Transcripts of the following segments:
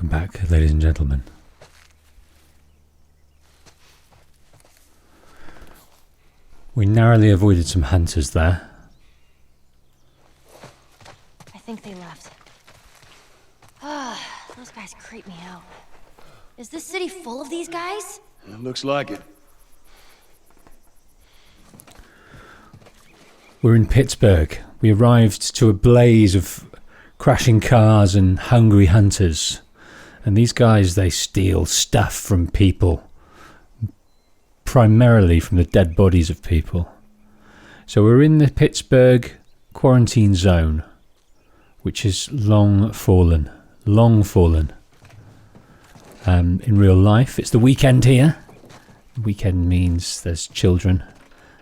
Welcome back, ladies and gentlemen. We narrowly avoided some hunters there. I think they left. Those guys creep me out. Is this city full of these guys? It looks like it. We're in Pittsburgh. We arrived to a blaze of crashing cars and hungry hunters. And these guys, they steal stuff from people. Primarily from the dead bodies of people. So we're in the Pittsburgh quarantine zone, which is long fallen. Long fallen. In real life, it's the weekend here. Weekend means there's children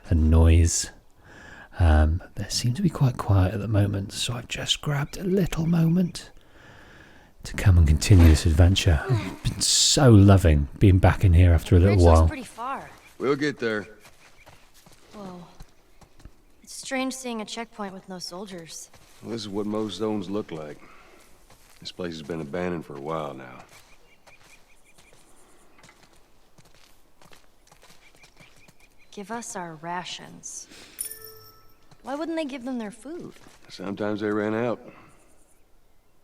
and noise. There seems to be quite quiet at the moment, so I've just grabbed a little moment to come and continue this adventure. I've been so loving being back in here after a little while. Looks pretty far. We'll get there. Whoa. It's strange seeing a checkpoint with no soldiers. Well, this is what most zones look like. This place has been abandoned for a while now. Give us our rations. Why wouldn't they give them their food? Sometimes they ran out.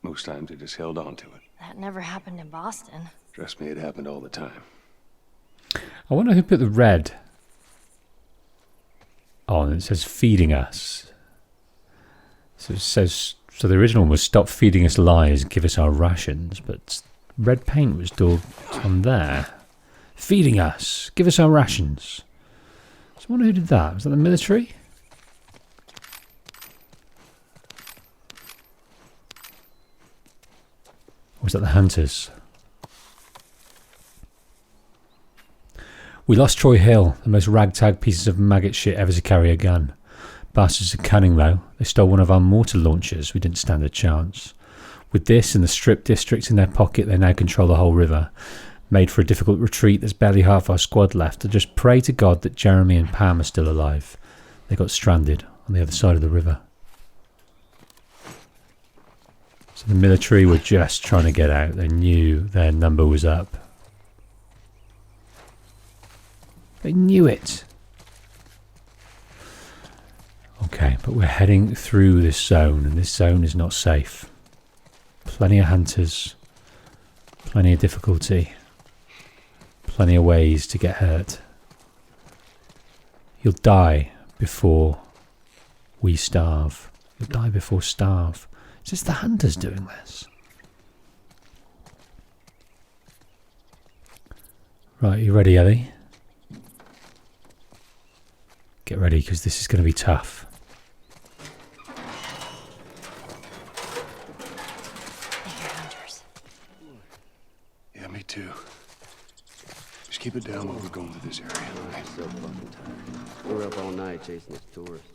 Most times they just held on to it. That never happened in Boston. Trust me, it happened all the time. I wonder who put the red on. It says feeding us. So it says, so the original one was stop feeding us lies and give us our rations, but red paint was still on there. Feeding us, give us our rations. So I wonder who did that. Was that the military? Or was that the hunters? We lost Troy Hill, the most ragtag pieces of maggot shit ever to carry a gun. Bastards are cunning though. They stole one of our mortar launchers. We didn't stand a chance. With this and the strip district in their pocket, they now control the whole river. Made for a difficult retreat, there's barely half our squad left. I just pray to God that Jeremy and Pam are still alive. They got stranded on the other side of the river. So the military were just trying to get out. They knew their number was up. They knew it. Okay, but we're heading through this zone, and this zone is not safe. Plenty of hunters, plenty of difficulty, plenty of ways to get hurt. You'll die before we starve. You'll die before starve. Is this the hunters doing this? Right, you ready, Ellie? Get ready, because this is going to be tough. Yeah, me too. Just keep it down while we're going through this area. I'm so fucking tired. We were up all night chasing this tourist.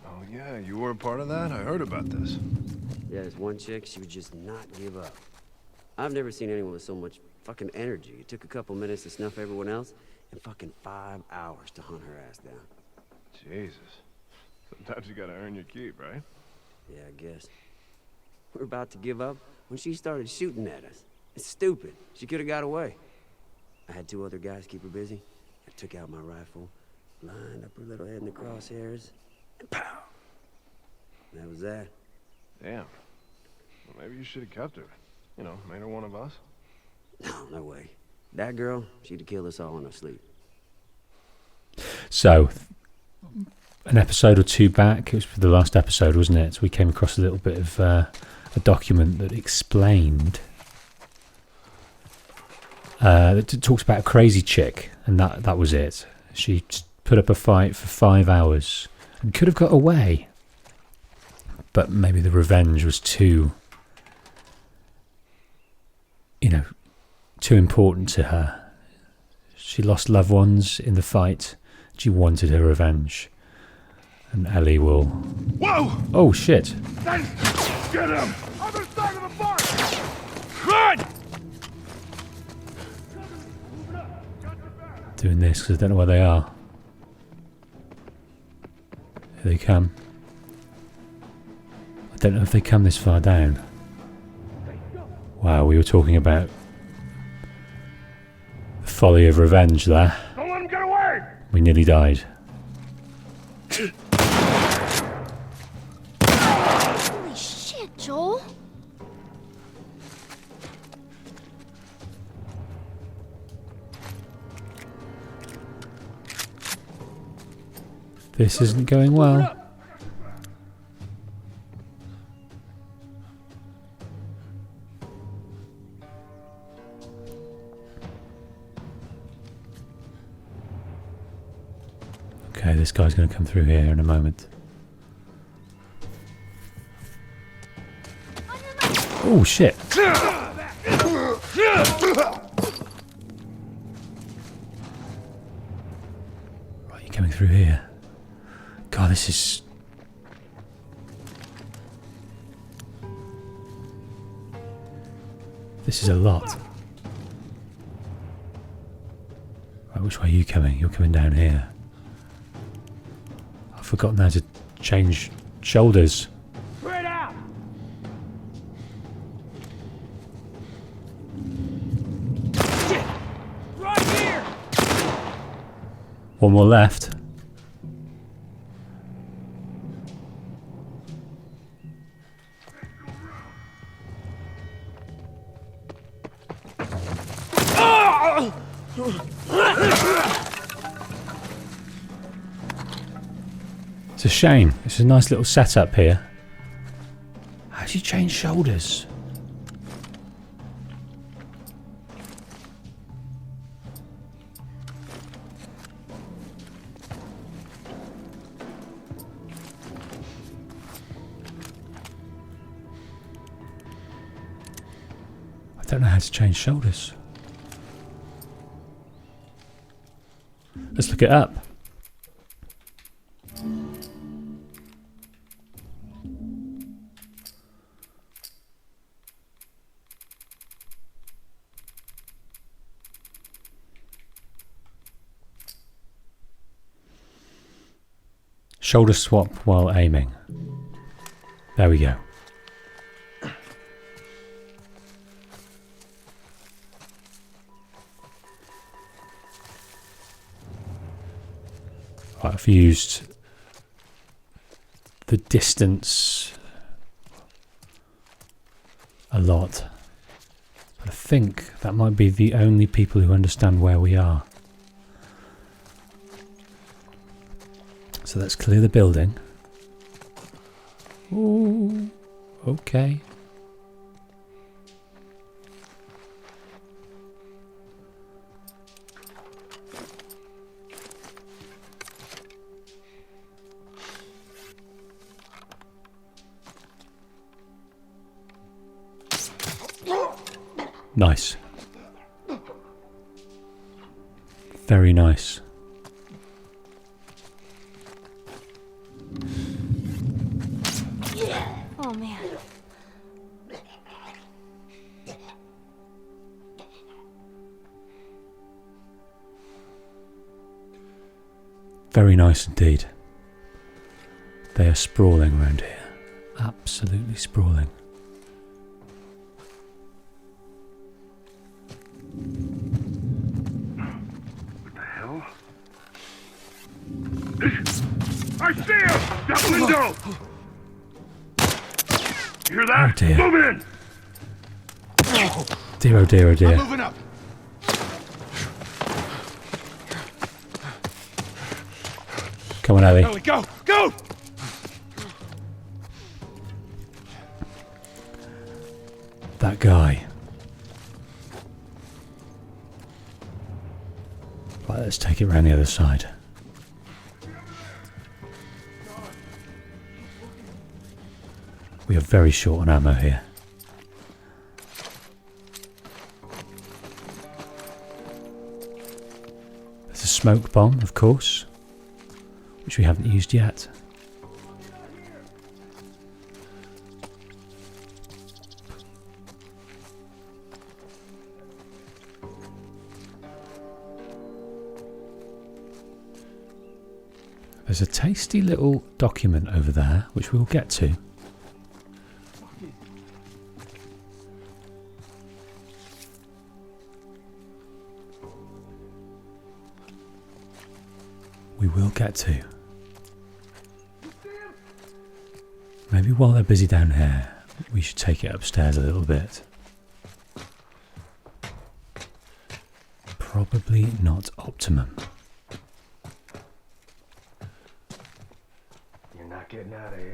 Oh yeah, you were a part of that? I heard about this. Yeah, this one chick, she would just not give up. I've never seen anyone with so much fucking energy. It took a couple minutes to snuff everyone else, and fucking 5 hours to hunt her ass down. Jesus. Sometimes you gotta earn your keep, right? Yeah, I guess. We were about to give up when she started shooting at us. It's stupid. She could have got away. I had 2 other guys keep her busy. I took out my rifle, lined up her little head in the crosshairs, and pow! That was that. Damn. Well, maybe you should have kept her. You know, made her one of us. No way. That girl, she'd have killed us all in her sleep. So, an episode or two back, it was the last episode, wasn't it? So we came across a little bit of a document that explained, that talks about a crazy chick, and that was it. She put up a fight for 5 hours and could have got away, but maybe the revenge was too important to her. She lost loved ones in the fight. She wanted her revenge. And Ellie will... Whoa! Oh, shit. Get him! Other side of the bar! Run! Doing this because I don't know where they are. Here they come. I don't know if they come this far down. Wow, we were talking about the folly of revenge there. Don't let him get away! We nearly died. Holy shit, Joel. This isn't going well. Okay, this guy's going to come through here in a moment. Oh shit! Right, you're coming through here. God, this is... This is a lot. Right, which way are you coming? You're coming down here. I've forgotten how to change shoulders. Spread out! Right here! One more left. It's a shame. It's a nice little setup here. How do you change shoulders? I don't know how to change shoulders. Let's look it up. Shoulder swap while aiming. There we go. Right, I've used the distance a lot. But I think that might be the only people who understand where we are. So let's clear the building. Ooh, okay. Nice. Very nice. Oh man. Very nice indeed. They are sprawling around here. Absolutely sprawling. What the hell? I see him! That window! You hear that? Oh dear. Move in! Dear, oh dear, oh dear. Moving up. Come on, Ellie. Ellie, go! Go! That guy. Right, let's take it round the other side. We are very short on ammo here. There's a smoke bomb, of course, which we haven't used yet. There's a tasty little document over there, which we'll get to. We will get to. Maybe while they're busy down here, we should take it upstairs a little bit. Probably not optimum. You're not getting out of here.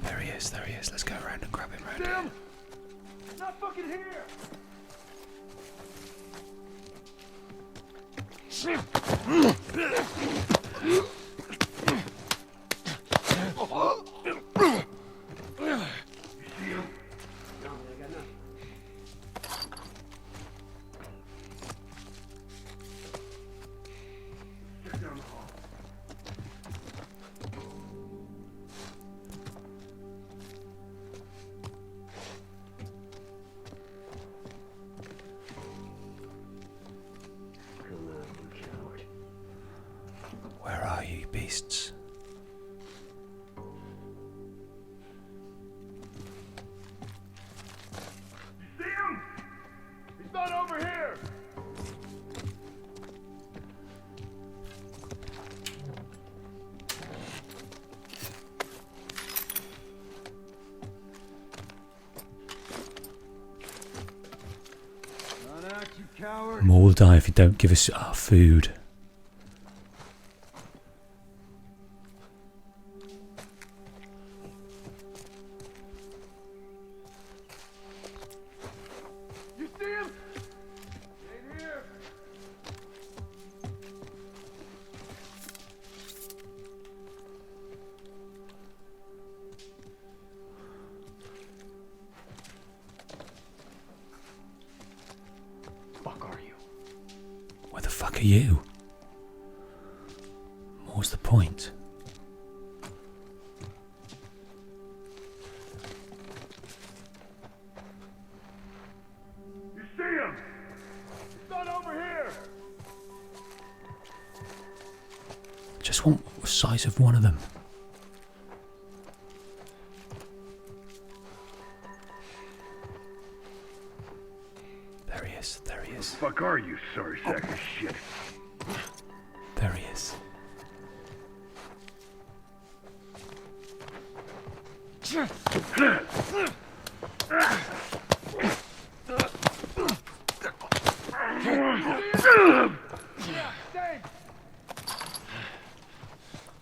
There he is, there he is. Let's go around and grab him round here. He's not fucking here! Where are you, beasts? You see him? He's not over here! Not out, you coward! More will die if you don't give us our food. You see him? Ain't here. Fuck are you? Where the fuck are you? What's the point? You see him? He's not over here. Just want the size of one of them. There he is, there he is, Fuck are you, sorry sack of shit? there he is.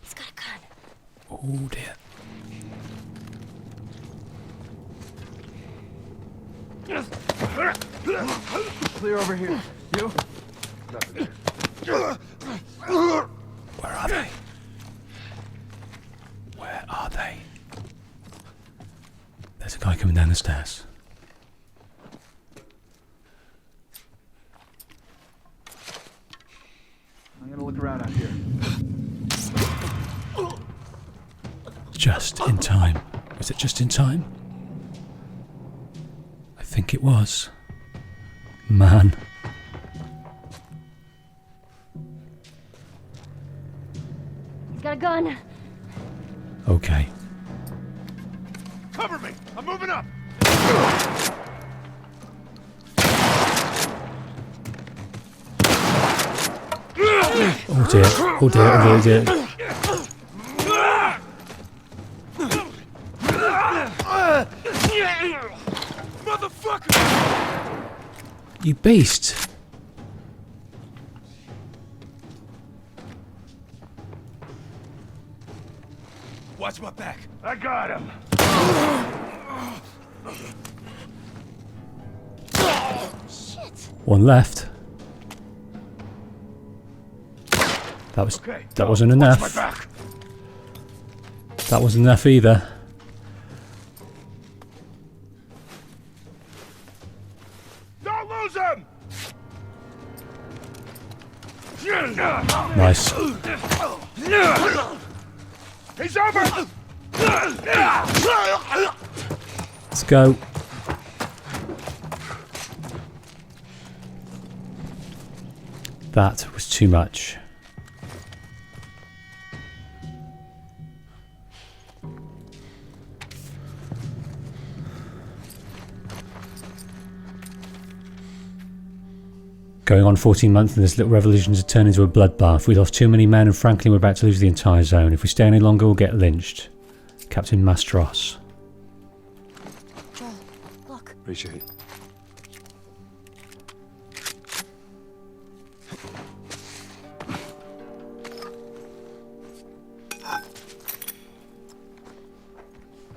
He's got a gun. Oh dear. Clear over here. You? Where are they? Where are they? There's a guy coming down the stairs. I'm gonna look around out here. Just in time. Was it just in time? I think it was. Man. He's got a gun. Okay. Cover me! I'm moving up! Oh dear. Oh dear. Oh dear. Oh dear. Motherfucker! You beast. Watch my back. I got him. One left. That was Okay, that go. wasn't Watch enough. my back. That wasn't enough either. Don't lose him! Nice. He's over! Let's go. That was too much. Going on 14 months and this little revolution has turned into a bloodbath. We lost too many men and frankly we're about to lose the entire zone. If we stay any longer we'll get lynched. Captain Mastros. Joel, look. Appreciate it.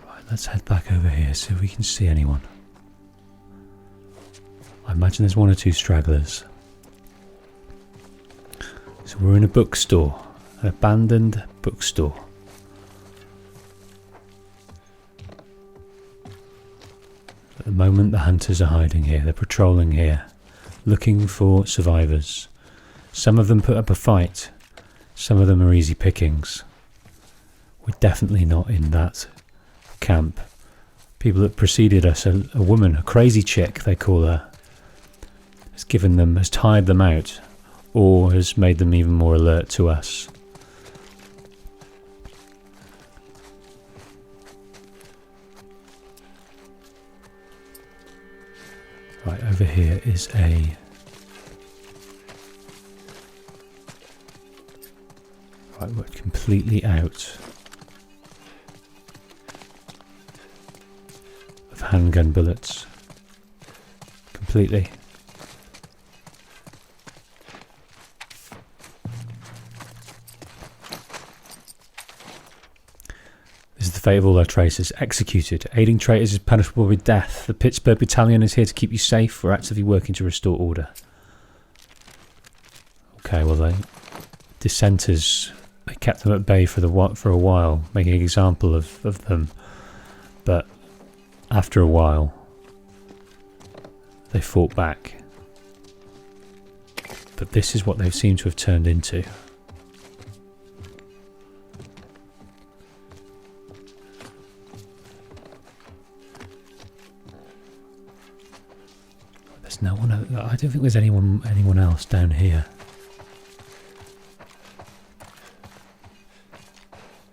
Right, let's head back over here, see if we can see anyone. I imagine there's one or two stragglers. So we're in a bookstore, an abandoned bookstore. At the moment the hunters are hiding here, they're patrolling here, looking for survivors. Some of them put up a fight, some of them are easy pickings. We're definitely not in that camp. People that preceded us, a woman, a crazy chick they call her, has tired them out, or has made them even more alert to us. Right, over here is a... Right, we're completely out of handgun bullets. Completely. This is the fate of all our traitors. Executed. Aiding traitors is punishable with death. The Pittsburgh battalion is here to keep you safe. We're actively working to restore order. Okay, well the dissenters, they kept them at bay for a while, making an example of them. But after a while, they fought back. But this is what they seem to have turned into. There's no one. I don't think there's anyone else down here.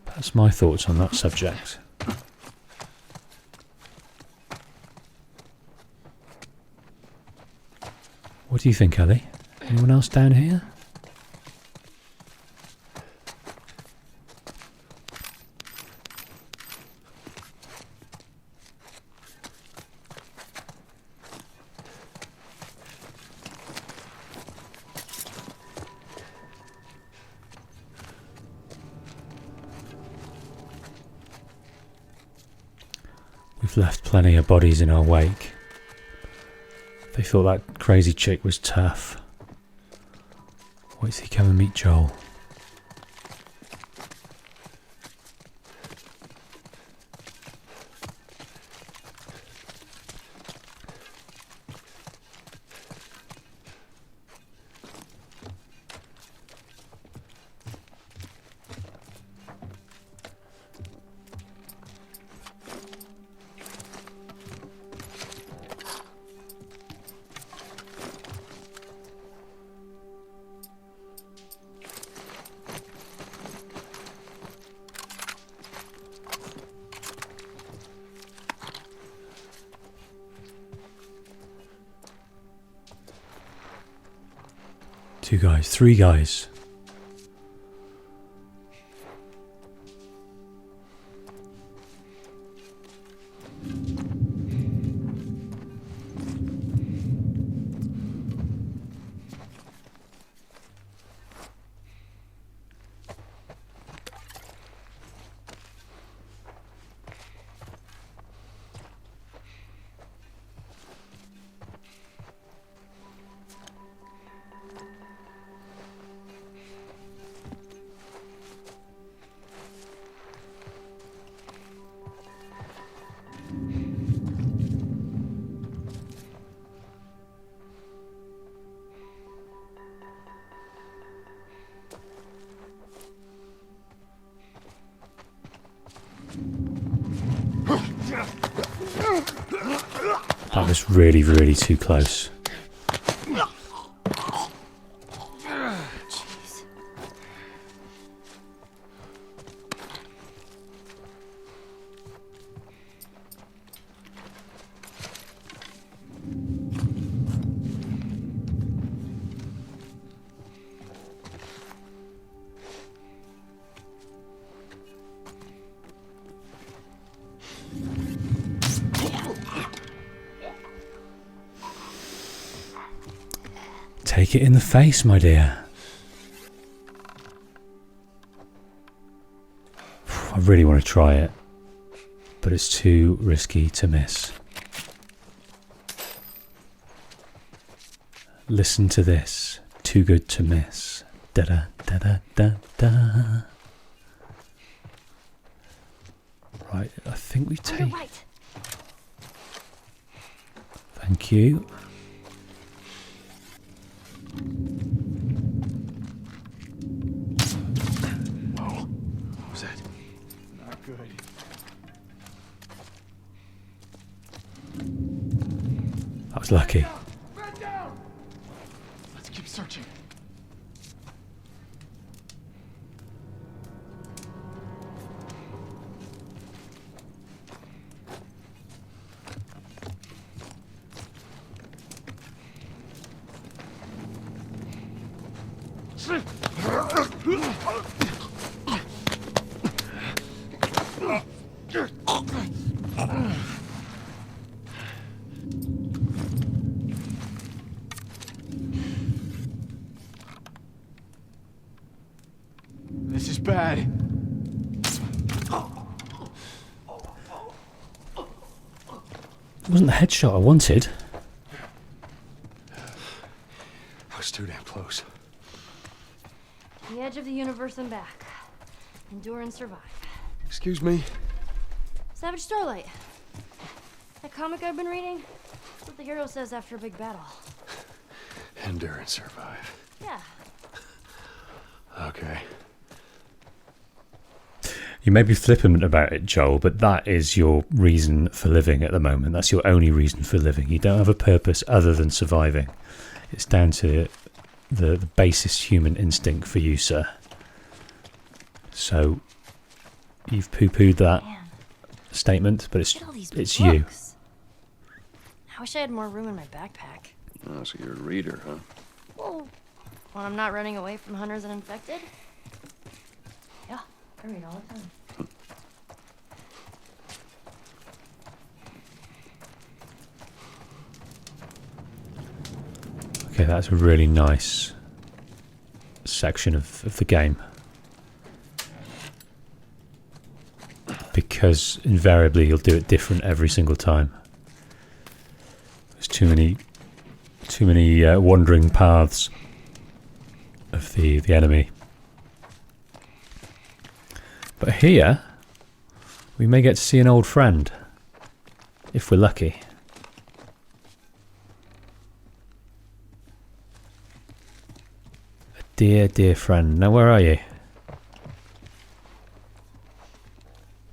That's my thoughts on that subject. What do you think, Ellie? Anyone else down here? We've left plenty of bodies in our wake. They thought that crazy chick was tough. Wait till you come and meet Joel. Two guys, three guys. That was really, really too close. Take it in the face, my dear. I really want to try it, but it's too risky to miss. Listen to this. Too good to miss. Da da da da da da. Right, I think we take. Right. Thank you. Oh, what was that? Not good. That was lucky. Man down! Let's keep searching. This is bad. It wasn't the headshot I wanted. I was too damn close. The edge of the universe and back. Endure and survive. Excuse me? Savage Starlight. That comic I've been reading? That's what the hero says after a big battle. Endure and survive. Yeah. Okay. You may be flippant about it, Joel, but that is your reason for living at the moment. That's your only reason for living. You don't have a purpose other than surviving. It's down to the basest human instinct for you, sir. So you've poo-pooed that Man, statement, but look at all these it's you. books. I wish I had more room in my backpack. Oh, so you're a reader, huh? Well, when I'm not running away from hunters and infected. Yeah, I read all the time. Okay, that's a really nice section of the game. Because invariably you'll do it different every single time. There's too many wandering paths of the enemy. But here we may get to see an old friend if we're lucky. A dear, dear friend. Now where are you?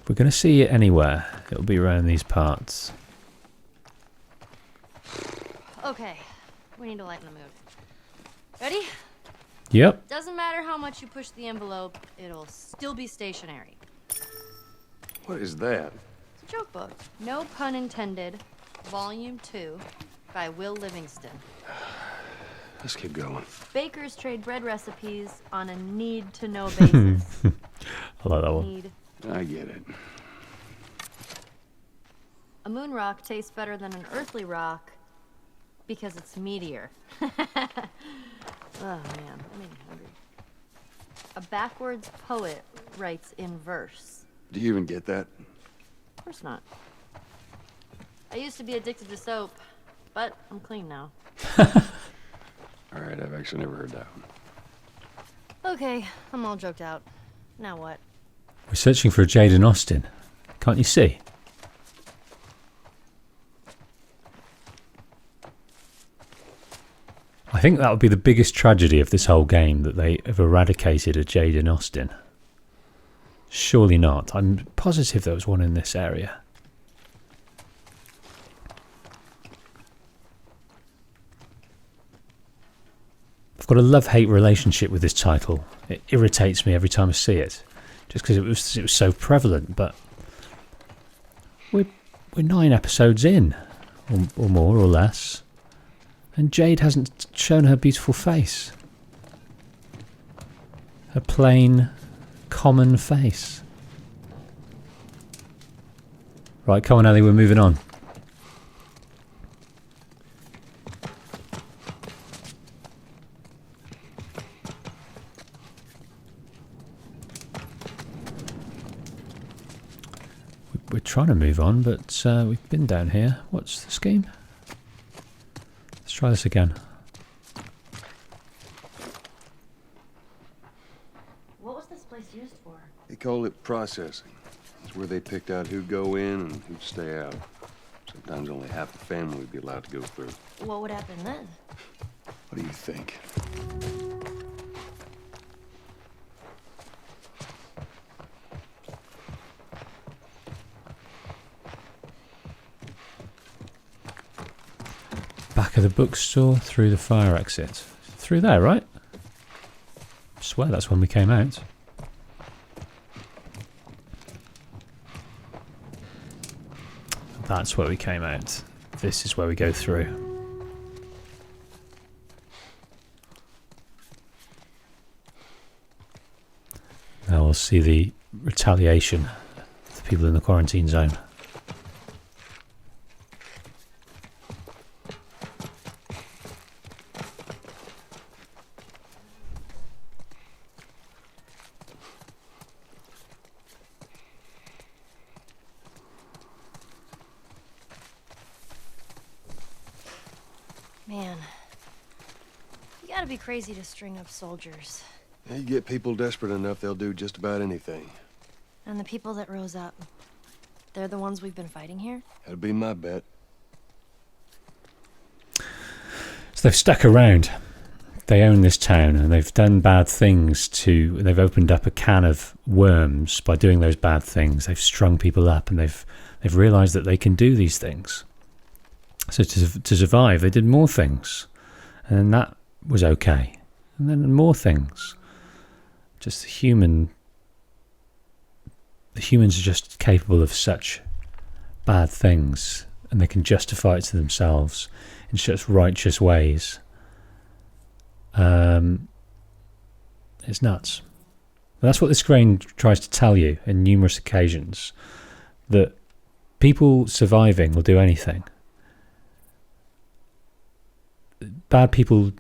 If we're going to see it anywhere, it'll be around these parts. Okay, we need to lighten the mood. Ready? Yep. Doesn't matter how much you push the envelope, it'll still be stationary. What is that? It's a joke book. No pun intended. Volume 2 by Will Livingston. Let's keep going. Bakers trade bread recipes on a need-to-know basis. I like that one. Need. I get it. A moon rock tastes better than an earthly rock because it's meatier. Oh man, that made me hungry. A backwards poet writes in verse. Do you even get that? Of course not. I used to be addicted to soap, but I'm clean now. All right, I've actually never heard that one. Okay, I'm all joked out. Now what? We're searching for a Jaden Austen. Can't you see? I think that would be the biggest tragedy of this whole game, that they have eradicated a Jaden Austen. Surely not. I'm positive there was one in this area. I've got a love-hate relationship with this title. It irritates me every time I see it, just because it was so prevalent. But we're 9 episodes in, or more or less, and Jade hasn't shown her beautiful face. Her plain, common face. Right, come on, Ellie, we're moving on. we're trying to move on, but we've been down here. What's the scheme? Let's try this again. What was this place used for? They call it processing. It's where they picked out who'd go in and who'd stay out. Sometimes only half the family would be allowed to go through. What would happen then? What do you think? Back of the bookstore, through the fire exit. Through there, right? I swear that's when we came out. That's where we came out. This is where we go through. Now we'll see the retaliation of the people in the quarantine zone. Man, you gotta be crazy to string up soldiers. Yeah, you get people desperate enough, they'll do just about anything. And the people that rose up, they're the ones we've been fighting here? That'd be my bet. So they've stuck around. They own this town and they've done bad things they've opened up a can of worms by doing those bad things. They've strung people up and they've realised that they can do these things. So to survive, they did more things, and that was okay. And then more things. Just the humans are just capable of such bad things, and they can justify it to themselves in such righteous ways. It's nuts. And that's what this grain tries to tell you in numerous occasions, that people surviving will do anything. Bad people,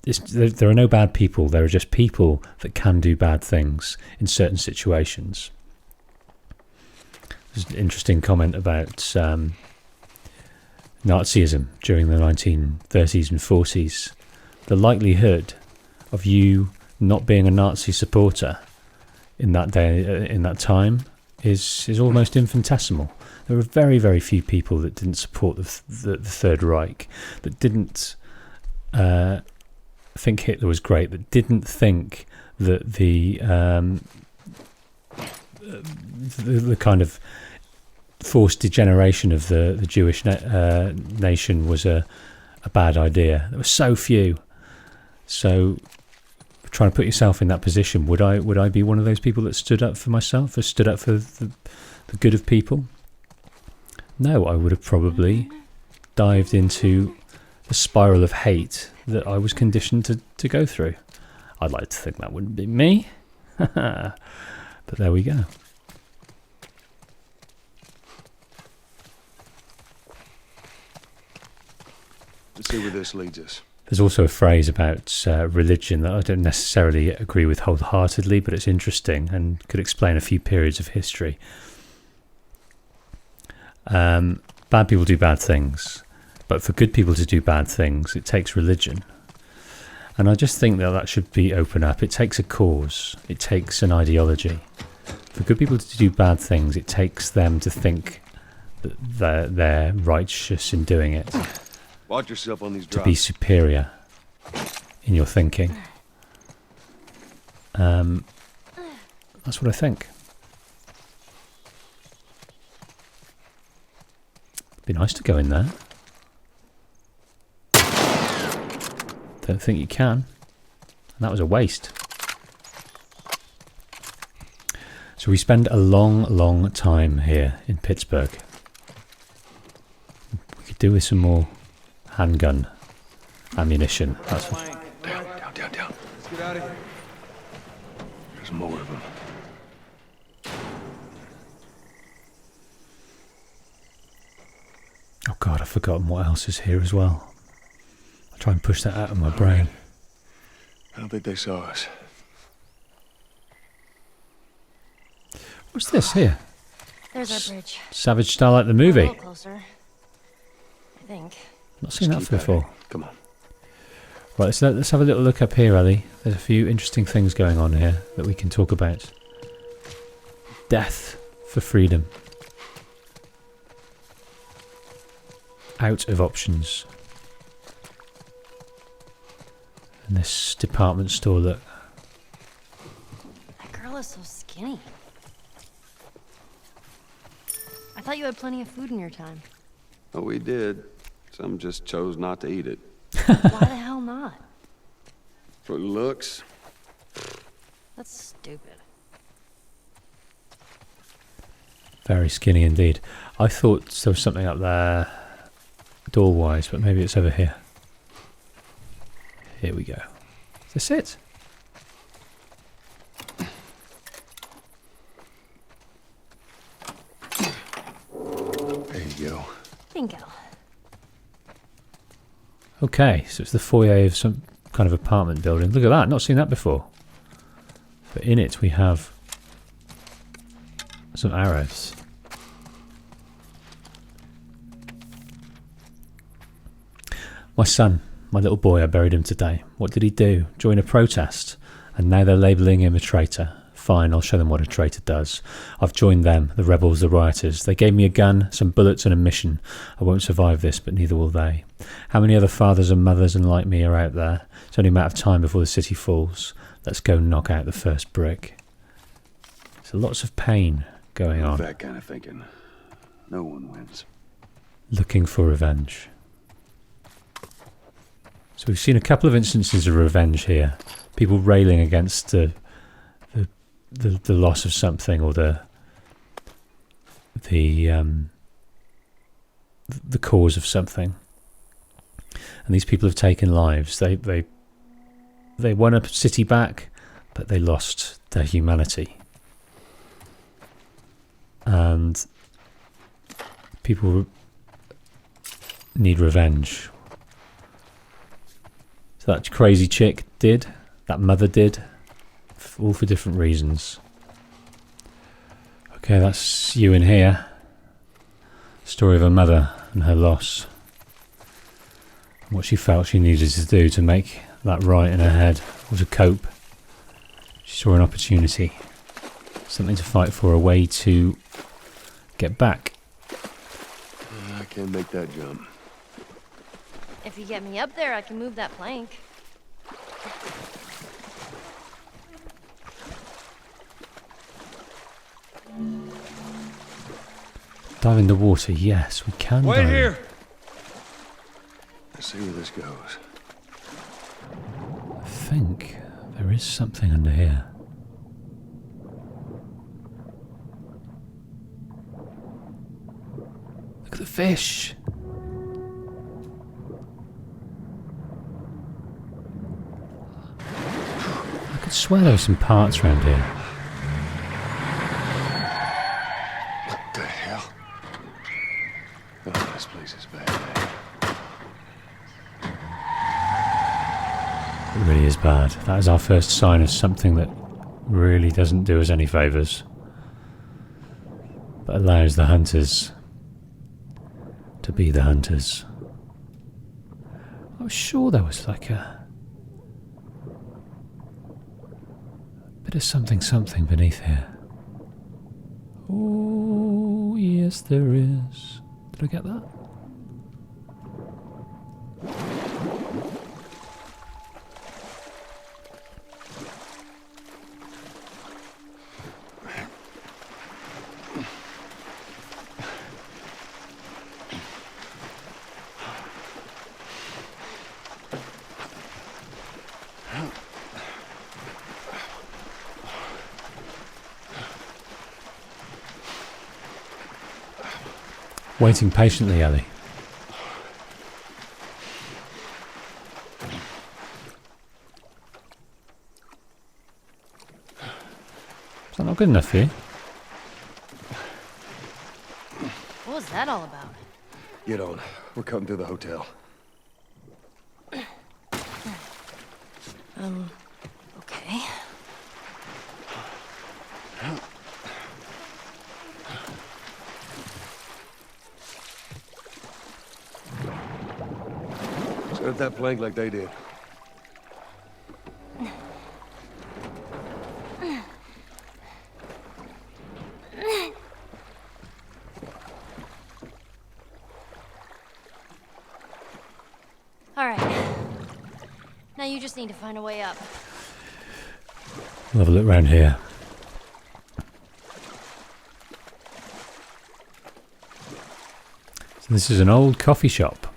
there are no bad people, there are just people that can do bad things in certain situations. There's an interesting comment about Nazism during the 1930s and 40s. The likelihood of you not being a Nazi supporter in that day, in that time, is almost infinitesimal. There were very, very few people that didn't support the Third Reich, that didn't think Hitler was great, that didn't think that the kind of forced degeneration of the Jewish nation was a bad idea. There were so few. So trying to put yourself in that position, would I be one of those people that stood up for myself, or stood up for the good of people? No, I would have probably dived into the spiral of hate that I was conditioned to go through. I'd like to think that wouldn't be me. But there we go. Let's see where this leads us. There's also a phrase about religion that I don't necessarily agree with wholeheartedly, but it's interesting and could explain a few periods of history. Bad people do bad things, but for good people to do bad things, it takes religion. And I just think that should be open up. It takes a cause. It takes an ideology. For good people to do bad things, it takes them to think that they're righteous in doing it. Watch yourself on these To be superior in your thinking. That's what I think. It'd be nice to go in there. Don't think you can. And that was a waste. So we spend a long time here in Pittsburgh. We could do with some more handgun ammunition. That's for Down. Let's get out of here. There's more of them. Oh God, I've forgotten what else is here as well. I'll try and push that out of my brain. I don't think they saw us. What's this here? There's our bridge. Savage style like the A movie. little closer. I think. Not seen that Just keep at it. before. Come on. Right, so let's have a little look up here, Ellie. There's a few interesting things going on here that we can talk about. Death for freedom. Out of options. And this department store, look. That girl is so skinny. I thought you had plenty of food in your time. Oh, we did. Some just chose not to eat it. Why the hell not? For looks, That's stupid. Very skinny indeed. I thought there was something up there door-wise, but maybe it's over here. Here we go. Is this it? there you go. Bingo. Okay, so it's the foyer of some kind of apartment building. Look at that, not seen that before. But in it we have some arrows. My son, my little boy, I buried him today. What did he do? Join a protest. And now they're labelling him a traitor. Fine, I'll show them what a traitor does. I've joined them, the rebels, the rioters. They gave me a gun, some bullets and a mission. I won't survive this, but neither will they. How many other fathers and mothers and like me are out there? It's only a matter of time before the city falls. Let's go knock out the first brick. So lots of pain going on. That kind of thinking. No one wins. Looking for revenge. So we've seen a couple of instances of revenge here. People railing against the loss of something, or the cause of something. And these people have taken lives. They won a city back, but they lost their humanity. And people need revenge. So that crazy chick did, that mother did, all for different reasons. Okay, that's you in here. Story of a mother and her loss. And what she felt she needed to do to make that right in her head, or to cope. She saw an opportunity, something to fight for, a way to get back. I can't make that jump. If you get me up there, I can move that plank. Dive in the water, yes, we can. Wait dive. here! Let's see where this goes. I think there is something under here. Look at the fish. I could swear there were some parts around here. What the hell? Oh, this place is bad. It really is bad. That is our first sign of something that really doesn't do us any favours, but allows the hunters to be the hunters. I was sure there was like a bit of something beneath here. Oh, yes there is. Did I get that? Waiting patiently, Ellie. Is that not good enough for you? What was that all about? Get on. We're cutting through the hotel. Okay. up that plank like they did. All right. Now you just need to find a way up. We'll have a look around here. So this is an old coffee shop.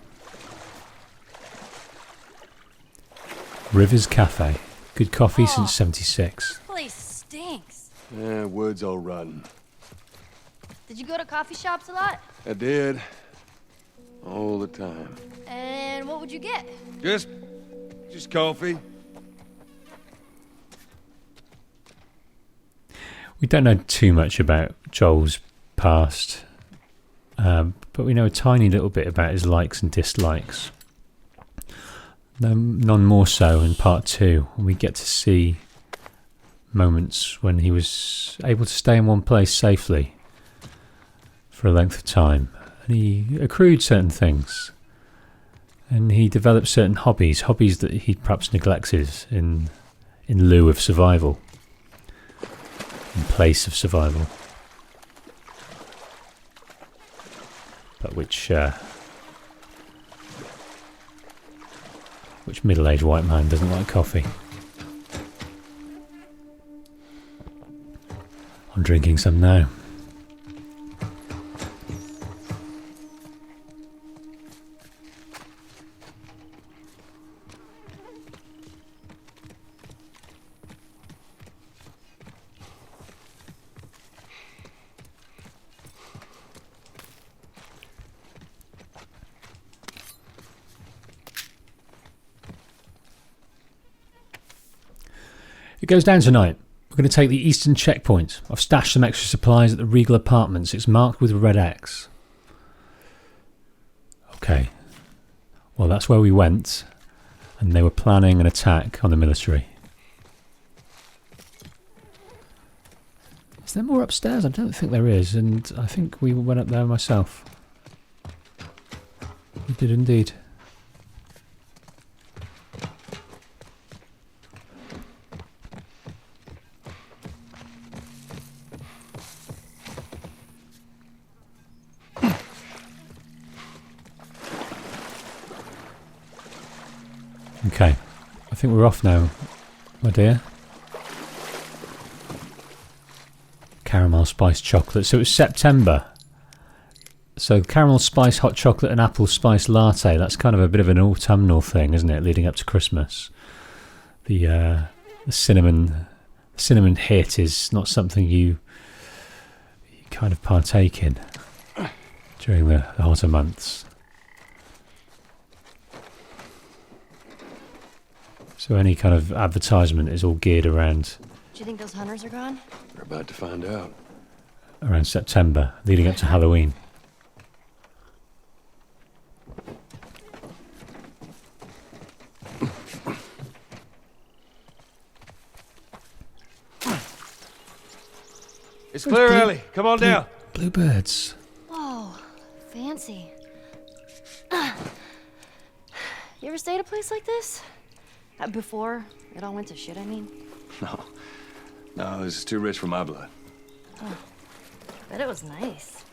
Rivers Cafe. Good coffee since '76. Place stinks. Yeah, wood's all rotten. Did you go to coffee shops a lot? I did. All the time. And what would you get? Just coffee. We don't know too much about Joel's past, but we know a tiny little bit about his likes and dislikes. None more so in part 2, when we get to see moments when he was able to stay in one place safely for a length of time, and he accrued certain things, and he developed certain hobbies that he perhaps neglected in lieu of survival, in place of survival, but which middle-aged white man doesn't like coffee? I'm drinking some now. It goes down tonight. We're going to take the eastern checkpoint. I've stashed some extra supplies at the Regal Apartments. It's marked with a red X. Okay. Well, that's where we went, and they were planning an attack on the military. Is there more upstairs? I don't think there is, and I think we went up there myself. We did indeed. Okay, I think we're off now, my dear. Caramel spice chocolate. So it was September. So caramel spice hot chocolate and apple spice latte. That's kind of a bit of an autumnal thing, isn't it? Leading up to Christmas. The cinnamon hit is not something you kind of partake in during the hotter months. So any kind of advertisement is all geared around... Do you think those hunters are gone? We're about to find out. Around September, leading up to Halloween. It's clear, Ellie. Come on down. Bluebirds. Whoa, fancy. You ever stay at a place like this? Before it all went to shit, I mean? No, this is too rich for my blood. Oh, bet it was nice.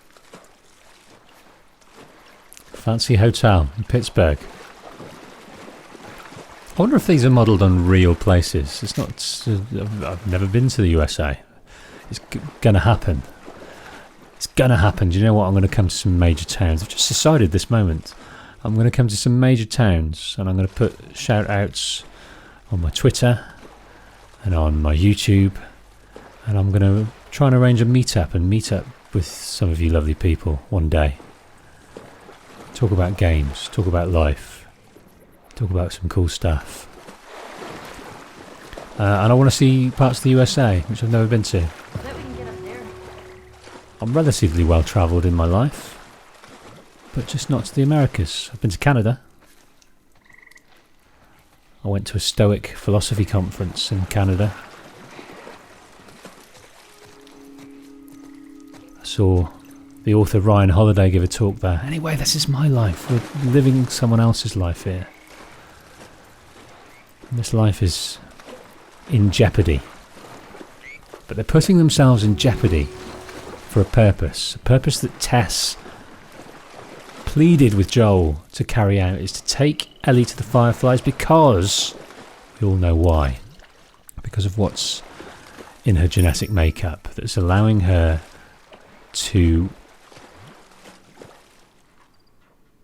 Fancy hotel in Pittsburgh. I wonder if these are modelled on real places. It's not... I've never been to the USA. It's gonna happen. It's gonna happen. Do you know what? I'm going to come to some major towns. I've just decided this moment. I'm going to come to some major towns, and I'm going to put shout-outs on my Twitter and on my YouTube, and I'm going to try and arrange a meet up with some of you lovely people one day. Talk about games, talk about life, talk about some cool stuff. And I want to see parts of the USA, which I've never been to. I bet we can get up there. I'm relatively well travelled in my life, but just not to the Americas. I've been to Canada. I went to a Stoic philosophy conference in Canada. I saw the author Ryan Holiday give a talk there. Anyway, this is my life. We're living someone else's life here. This life is in jeopardy. But they're putting themselves in jeopardy for a purpose that Tess pleaded with Joel to carry out, is to take Ellie to the Fireflies because, you all know why, because of what's in her genetic makeup that's allowing her to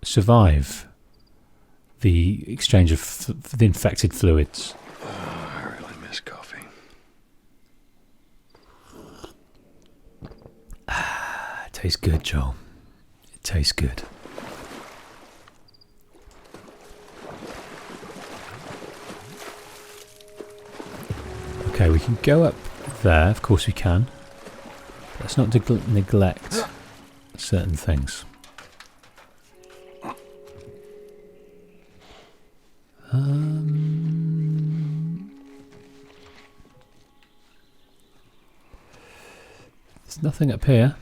survive the exchange of the infected fluids. I really miss coffee. It tastes good, Joel. It tastes good. Okay, we can go up there. Of course we can. Let's not neglect certain things. There's nothing up here.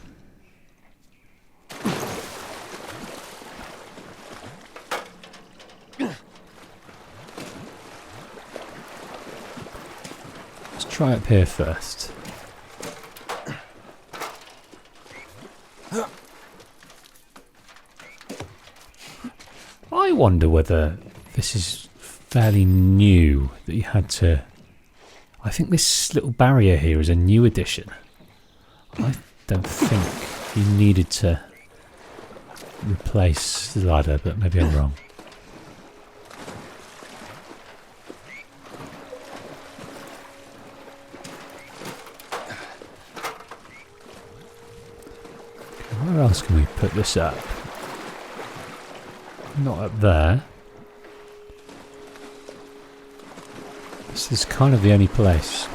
Let's try up here first. I wonder whether this is fairly new, that you had to... I think this little barrier here is a new addition. I don't think you needed to replace the ladder, but maybe I'm wrong. Where else can we put this up? Not up there. This is kind of the only place.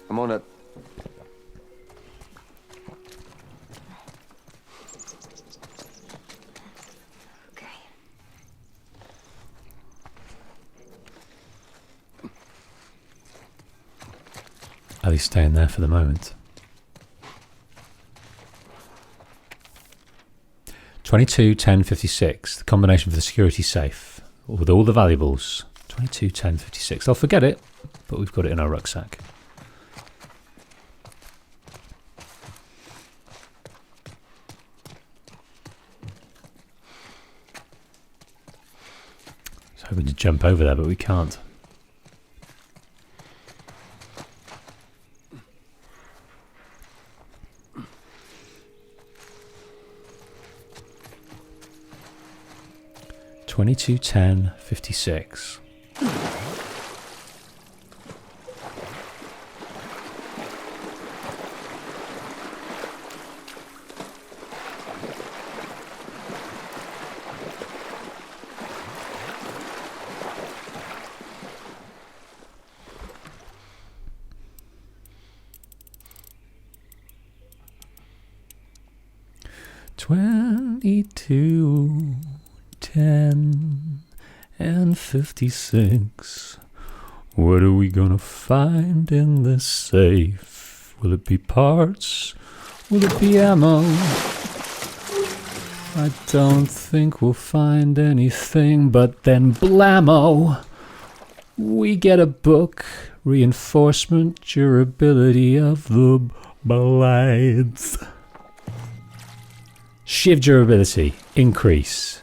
I'm on it. Okay. At least staying there for the moment. 22, 10, 56. The combination for the security safe with all the valuables. 22, 10, 56. I'll forget it, but we've got it in our rucksack. I was hoping to jump over there, but we can't. 22, 10, 56. "22, 10, and 56. What are we gonna find in this safe? Will it be parts? Will it be ammo? I don't think we'll find anything, but then blammo! We get a book, reinforcement, durability of the blades. Shiv durability, increase.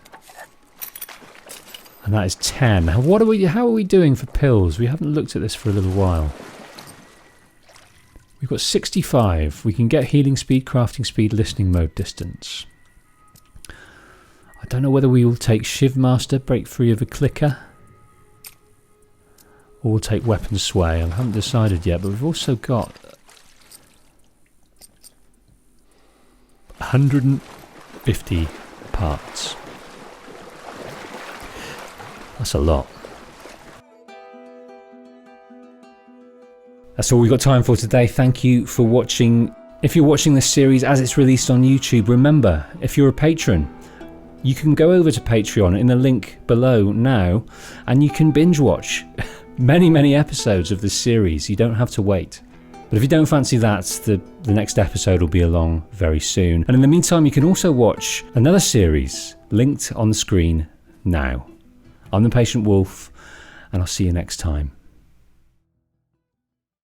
And that is 10. How are we doing for pills? We haven't looked at this for a little while. We've got 65. We can get healing speed, crafting speed, listening mode, distance. I don't know whether we will take Shiv Master, break free of a clicker. Or we'll take weapon sway. I haven't decided yet, but we've also got 150 parts. That's a lot. That's all we've got time for today. Thank you for watching. If you're watching this series as it's released on YouTube, remember, if you're a patron, you can go over to Patreon in the link below now, and you can binge watch many episodes of this series. You don't have to wait. But if you don't fancy that, the next episode will be along very soon. And in the meantime, you can also watch another series linked on the screen now. I'm the Patient Wolf, and I'll see you next time.